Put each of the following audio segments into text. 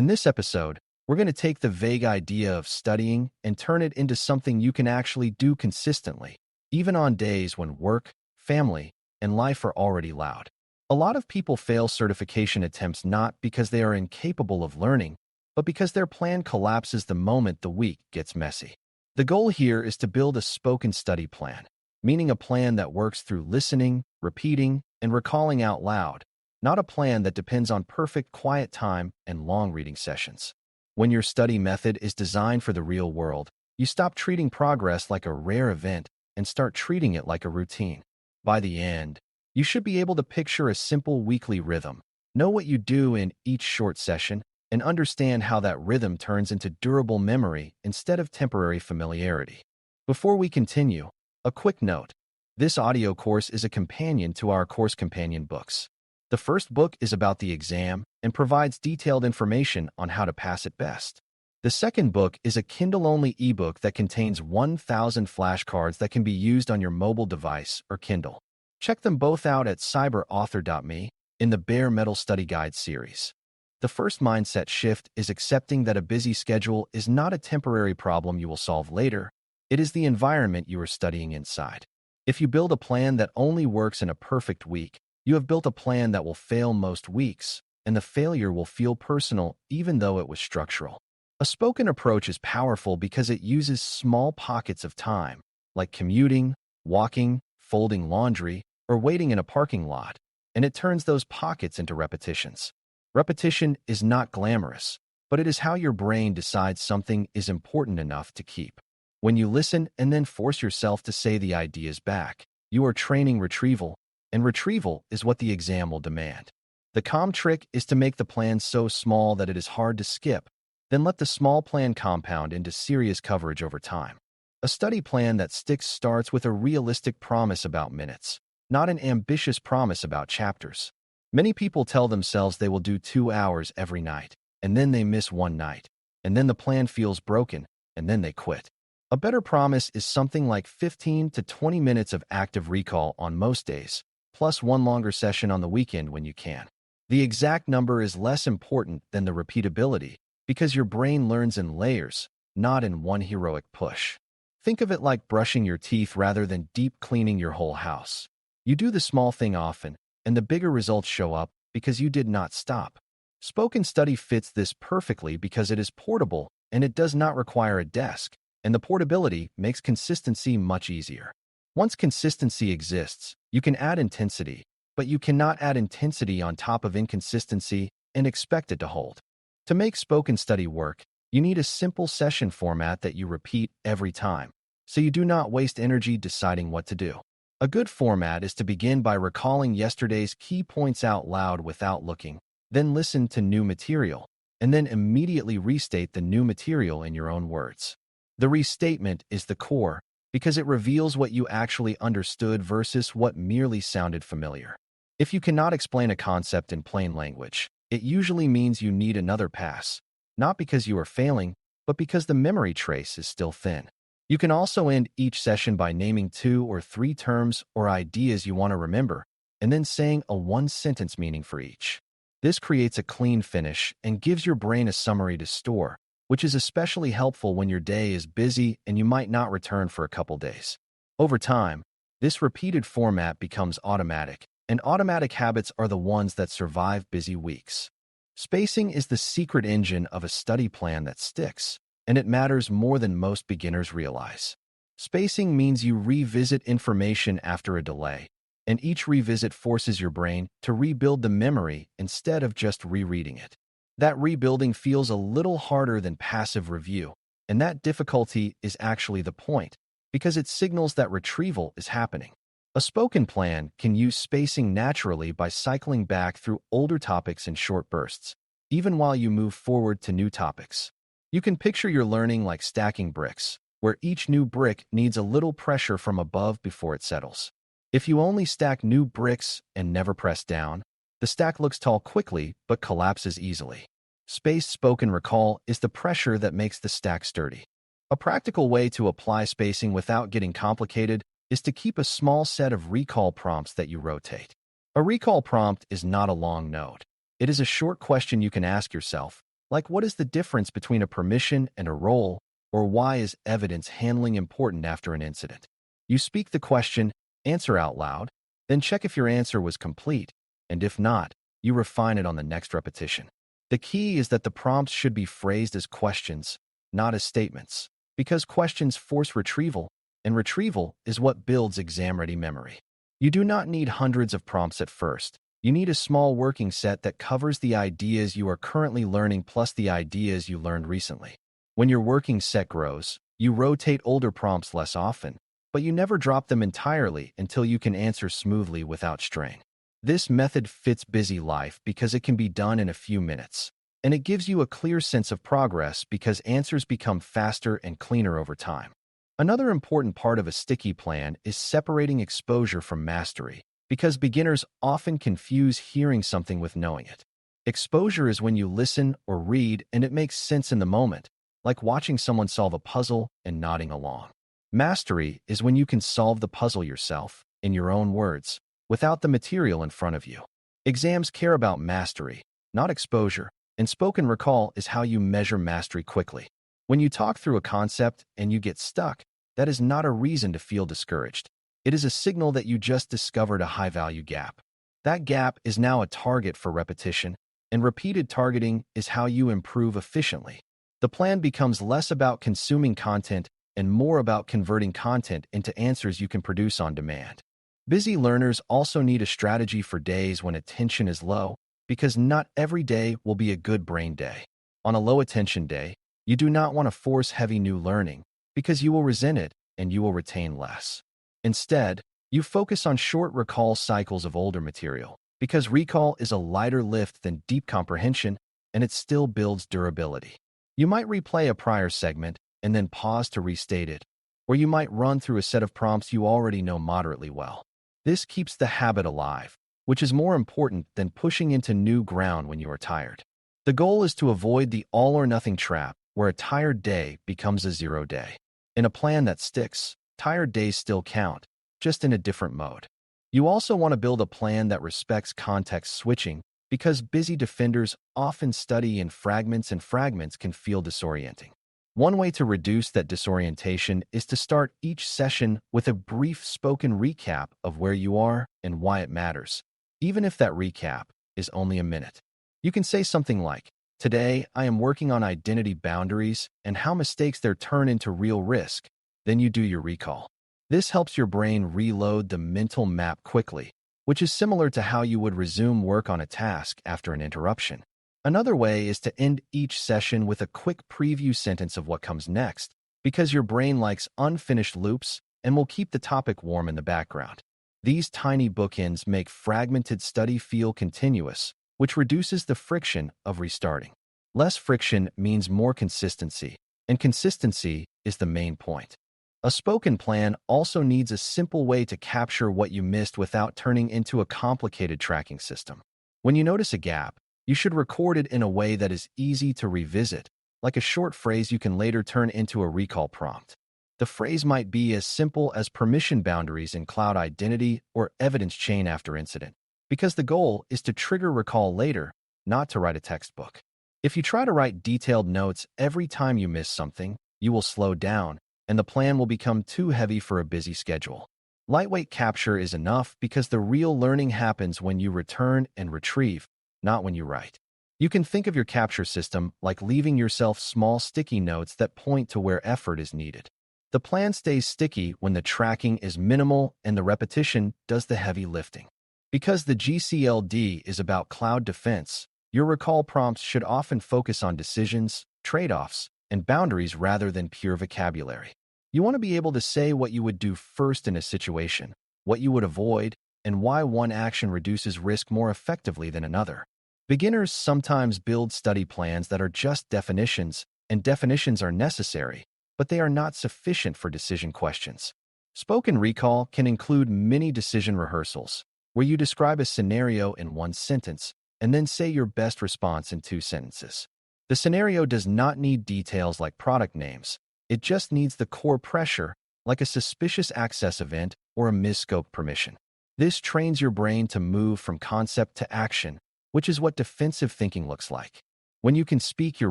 In this episode, we're going to take the vague idea of studying and turn it into something you can actually do consistently, even on days when work, family, and life are already loud. A lot of people fail certification attempts not because they are incapable of learning, but because their plan collapses the moment the week gets messy. The goal here is to build a spoken study plan, meaning a plan that works through listening, repeating, and recalling out loud, not a plan that depends on perfect quiet time and long reading sessions. When your study method is designed for the real world, you stop treating progress like a rare event and start treating it like a routine. By the end, you should be able to picture a simple weekly rhythm, know what you do in each short session, and understand how that rhythm turns into durable memory instead of temporary familiarity. Before we continue, a quick note. This audio course is a companion to our course companion books. The first book is about the exam and provides detailed information on how to pass it best. The second book is a Kindle-only ebook that contains 1,000 flashcards that can be used on your mobile device or Kindle. Check them both out at DailyCyber.News in the Bare Metal Study Guide series. The first mindset shift is accepting that a busy schedule is not a temporary problem you will solve later. It is the environment you are studying inside. If you build a plan that only works in a perfect week, you have built a plan that will fail most weeks, and the failure will feel personal even though it was structural. A spoken approach is powerful because it uses small pockets of time, like commuting, walking, folding laundry, or waiting in a parking lot, and it turns those pockets into repetitions. Repetition is not glamorous, but it is how your brain decides something is important enough to keep. When you listen and then force yourself to say the ideas back, you are training retrieval, and retrieval is what the exam will demand. The calm trick is to make the plan so small that it is hard to skip, then let the small plan compound into serious coverage over time. A study plan that sticks starts with a realistic promise about minutes, not an ambitious promise about chapters. Many people tell themselves they will do 2 hours every night, and then they miss one night, and then the plan feels broken, and then they quit. A better promise is something like 15 to 20 minutes of active recall on most days, plus one longer session on the weekend when you can. The exact number is less important than the repeatability because your brain learns in layers, not in one heroic push. Think of it like brushing your teeth rather than deep cleaning your whole house. You do the small thing often, and the bigger results show up because you did not stop. Spoken study fits this perfectly because it is portable and it does not require a desk, and the portability makes consistency much easier. Once consistency exists, you can add intensity, but you cannot add intensity on top of inconsistency and expect it to hold. To make spoken study work, you need a simple session format that you repeat every time, so you do not waste energy deciding what to do. A good format is to begin by recalling yesterday's key points out loud without looking, then listen to new material, and then immediately restate the new material in your own words. The restatement is the core because it reveals what you actually understood versus what merely sounded familiar. If you cannot explain a concept in plain language, it usually means you need another pass, not because you are failing, but because the memory trace is still thin. You can also end each session by naming 2 or 3 terms or ideas you want to remember, and then saying a one-sentence meaning for each. This creates a clean finish and gives your brain a summary to store, which is especially helpful when your day is busy and you might not return for a couple days. Over time, this repeated format becomes automatic, and automatic habits are the ones that survive busy weeks. Spacing is the secret engine of a study plan that sticks, and it matters more than most beginners realize. Spacing means you revisit information after a delay, and each revisit forces your brain to rebuild the memory instead of just rereading it. That rebuilding feels a little harder than passive review, and that difficulty is actually the point, because it signals that retrieval is happening. A spoken plan can use spacing naturally by cycling back through older topics in short bursts, even while you move forward to new topics. You can picture your learning like stacking bricks, where each new brick needs a little pressure from above before it settles. If you only stack new bricks and never press down, the stack looks tall quickly but collapses easily. Spaced spoken recall is the pressure that makes the stack sturdy. A practical way to apply spacing without getting complicated is to keep a small set of recall prompts that you rotate. A recall prompt is not a long note. It is a short question you can ask yourself, Like, what is the difference between a permission and a role, or why is evidence handling important after an incident? You speak the question, answer out loud, then check if your answer was complete, and if not, you refine it on the next repetition. The key is that the prompts should be phrased as questions, not as statements, because questions force retrieval, and retrieval is what builds exam-ready memory. You do not need hundreds of prompts at first. You need a small working set that covers the ideas you are currently learning plus the ideas you learned recently. When your working set grows, you rotate older prompts less often, but you never drop them entirely until you can answer smoothly without strain. This method fits busy life because it can be done in a few minutes, and it gives you a clear sense of progress because answers become faster and cleaner over time. Another important part of a sticky plan is separating exposure from mastery, because beginners often confuse hearing something with knowing it. Exposure is when you listen or read and it makes sense in the moment, like watching someone solve a puzzle and nodding along. Mastery is when you can solve the puzzle yourself, in your own words, without the material in front of you. Exams care about mastery, not exposure, and spoken recall is how you measure mastery quickly. When you talk through a concept and you get stuck, that is not a reason to feel discouraged. It is a signal that you just discovered a high-value gap. That gap is now a target for repetition, and repeated targeting is how you improve efficiently. The plan becomes less about consuming content and more about converting content into answers you can produce on demand. Busy learners also need a strategy for days when attention is low, because not every day will be a good brain day. On a low-attention day, you do not want to force heavy new learning, because you will resent it and you will retain less. Instead, you focus on short recall cycles of older material, because recall is a lighter lift than deep comprehension, and it still builds durability. You might replay a prior segment and then pause to restate it, or you might run through a set of prompts you already know moderately well. This keeps the habit alive, which is more important than pushing into new ground when you are tired. The goal is to avoid the all-or-nothing trap where a tired day becomes a zero day. In a plan that sticks, tired days still count, just in a different mode. You also want to build a plan that respects context switching, because busy defenders often study in fragments and fragments can feel disorienting. One way to reduce that disorientation is to start each session with a brief spoken recap of where you are and why it matters, even if that recap is only a minute. You can say something like, "Today, I am working on identity boundaries and how mistakes there turn into real risk." Then you do your recall. This helps your brain reload the mental map quickly, which is similar to how you would resume work on a task after an interruption. Another way is to end each session with a quick preview sentence of what comes next, because your brain likes unfinished loops and will keep the topic warm in the background. These tiny bookends make fragmented study feel continuous, which reduces the friction of restarting. Less friction means more consistency, and consistency is the main point. A spoken plan also needs a simple way to capture what you missed without turning into a complicated tracking system. When you notice a gap, you should record it in a way that is easy to revisit, like a short phrase you can later turn into a recall prompt. The phrase might be as simple as permission boundaries in cloud identity or evidence chain after incident, because the goal is to trigger recall later, not to write a textbook. If you try to write detailed notes every time you miss something, you will slow down, and the plan will become too heavy for a busy schedule. Lightweight capture is enough because the real learning happens when you return and retrieve, not when you write. You can think of your capture system like leaving yourself small sticky notes that point to where effort is needed. The plan stays sticky when the tracking is minimal and the repetition does the heavy lifting. Because the GCLD is about cloud defense, your recall prompts should often focus on decisions, trade-offs, and boundaries rather than pure vocabulary. You want to be able to say what you would do first in a situation, what you would avoid, and why one action reduces risk more effectively than another. Beginners sometimes build study plans that are just definitions, and definitions are necessary, but they are not sufficient for decision questions. Spoken recall can include mini decision rehearsals, where you describe a scenario in one sentence and then say your best response in 2 sentences. The scenario does not need details like product names. It just needs the core pressure, like a suspicious access event or a misscoped permission. This trains your brain to move from concept to action, which is what defensive thinking looks like. When you can speak your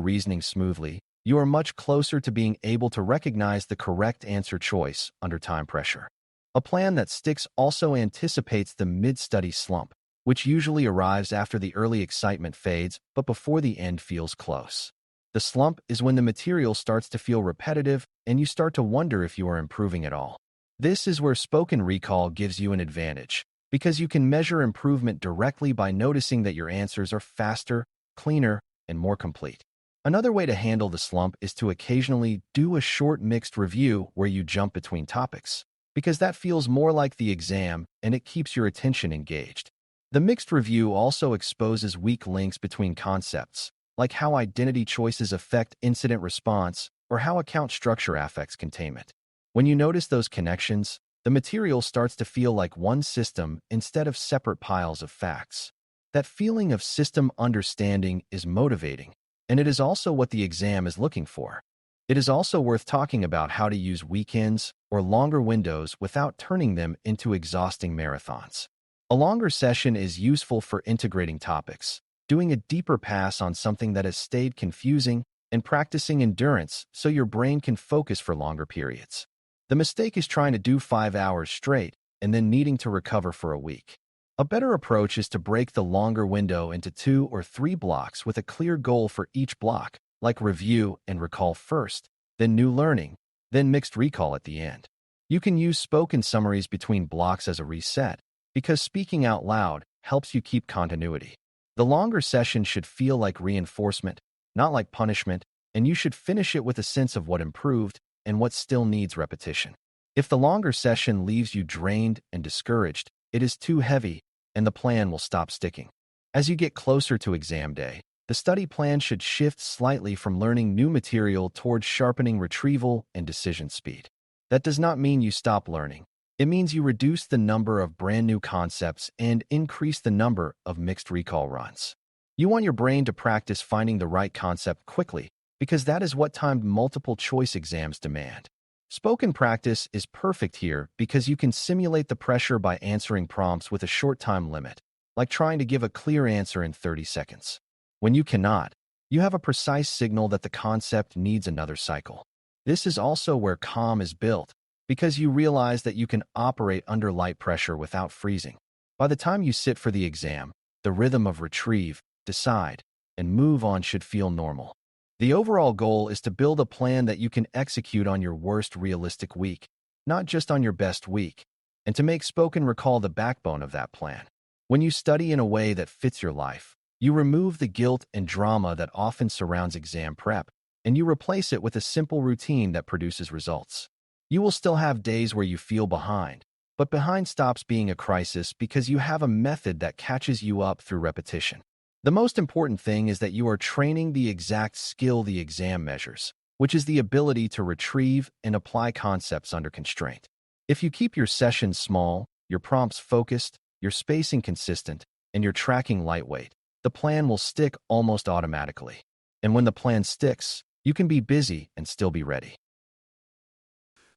reasoning smoothly, you are much closer to being able to recognize the correct answer choice under time pressure. A plan that sticks also anticipates the mid-study slump, which usually arrives after the early excitement fades but before the end feels close. The slump is when the material starts to feel repetitive and you start to wonder if you are improving at all. This is where spoken recall gives you an advantage, because you can measure improvement directly by noticing that your answers are faster, cleaner, and more complete. Another way to handle the slump is to occasionally do a short mixed review where you jump between topics, because that feels more like the exam and it keeps your attention engaged. The mixed review also exposes weak links between concepts, like how identity choices affect incident response or how account structure affects containment. When you notice those connections, the material starts to feel like one system instead of separate piles of facts. That feeling of system understanding is motivating, and it is also what the exam is looking for. It is also worth talking about how to use weekends or longer windows without turning them into exhausting marathons. A longer session is useful for integrating topics, doing a deeper pass on something that has stayed confusing, and practicing endurance so your brain can focus for longer periods. The mistake is trying to do 5 hours straight and then needing to recover for a week. A better approach is to break the longer window into 2 or 3 blocks with a clear goal for each block, like review and recall first, then new learning, then mixed recall at the end. You can use spoken summaries between blocks as a reset, because speaking out loud helps you keep continuity. The longer session should feel like reinforcement, not like punishment, and you should finish it with a sense of what improved and what still needs repetition. If the longer session leaves you drained and discouraged, it is too heavy, and the plan will stop sticking. As you get closer to exam day, the study plan should shift slightly from learning new material towards sharpening retrieval and decision speed. That does not mean you stop learning. It means you reduce the number of brand new concepts and increase the number of mixed recall runs. You want your brain to practice finding the right concept quickly, because that is what timed multiple choice exams demand. Spoken practice is perfect here because you can simulate the pressure by answering prompts with a short time limit, like trying to give a clear answer in 30 seconds. When you cannot, you have a precise signal that the concept needs another cycle. This is also where calm is built, because you realize that you can operate under light pressure without freezing. By the time you sit for the exam, the rhythm of retrieve, decide, and move on should feel normal. The overall goal is to build a plan that you can execute on your worst realistic week, not just on your best week, and to make spoken recall the backbone of that plan. When you study in a way that fits your life, you remove the guilt and drama that often surrounds exam prep, and you replace it with a simple routine that produces results. You will still have days where you feel behind, but behind stops being a crisis because you have a method that catches you up through repetition. The most important thing is that you are training the exact skill the exam measures, which is the ability to retrieve and apply concepts under constraint. If you keep your sessions small, your prompts focused, your spacing consistent, and your tracking lightweight, the plan will stick almost automatically. And when the plan sticks, you can be busy and still be ready.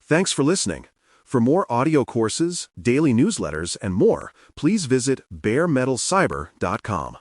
Thanks for listening. For more audio courses, daily newsletters, and more, please visit DailyCyber.News.